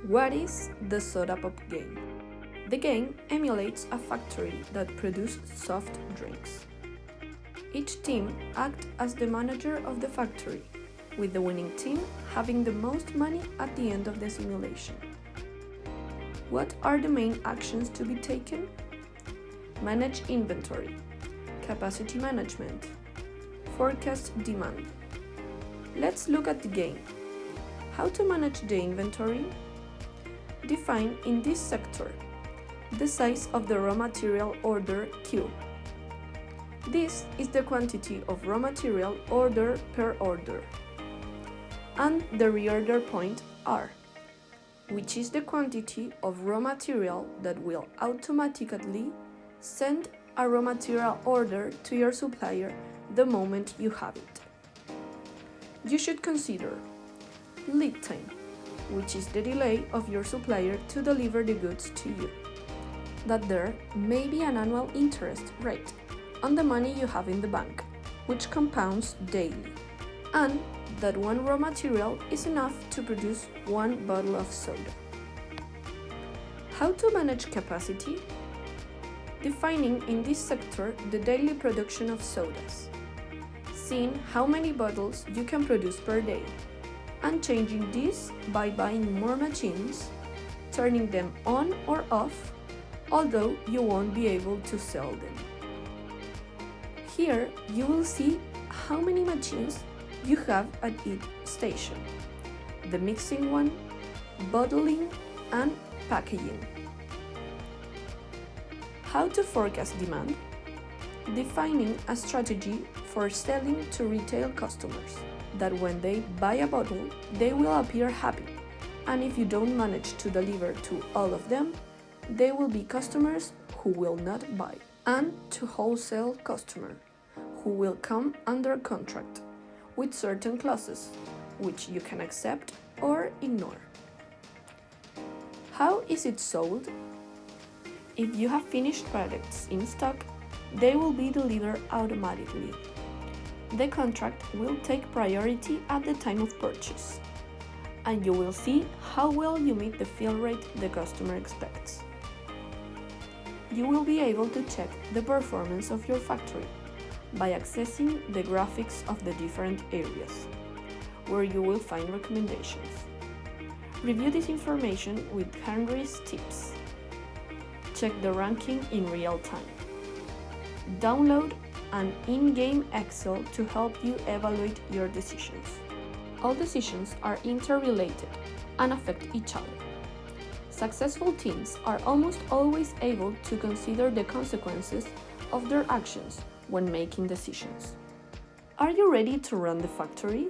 What is the Sodapop game? The game emulates a factory that produces soft drinks. Each team acts as the manager of the factory, with the winning team having the most money at the end of the simulation. What are the main actions to be taken? Manage inventory, capacity management, forecast demand. Let's look at the game. How to manage the inventory? Define in this sector the size of the raw material order Q. This is the quantity of raw material order per order. And the reorder point R, which is the quantity of raw material that will automatically send a raw material order to your supplier the moment you have it. You should consider lead time, which is the delay of your supplier to deliver the goods to you. That there may be an annual interest rate on the money you have in the bank, which compounds daily, and that one raw material is enough to produce one bottle of soda. How to manage capacity? Defining in this sector the daily production of sodas, seeing how many bottles you can produce per day, and changing this by buying more machines, turning them on or off, although you won't be able to sell them. Here you will see how many machines you have at each station, the mixing one, bottling, and packaging. How to forecast demand? Defining a strategy for selling to retail customers, that when they buy a bottle, they will appear happy, and if you don't manage to deliver to all of them, they will be customers who will not buy, and to wholesale customer, who will come under contract, with certain clauses, which you can accept or ignore. How is it sold? If you have finished products in stock, they will be delivered automatically. The contract will take priority at the time of purchase, and you will see how well you meet the fill rate the customer expects. You will be able to check the performance of your factory by accessing the graphics of the different areas, where you will find recommendations. Review this information with Henry's tips. Check the ranking in real time. Download an in-game Excel to help you evaluate your decisions. All decisions are interrelated and affect each other. Successful teams are almost always able to consider the consequences of their actions when making decisions. Are you ready to run the factory?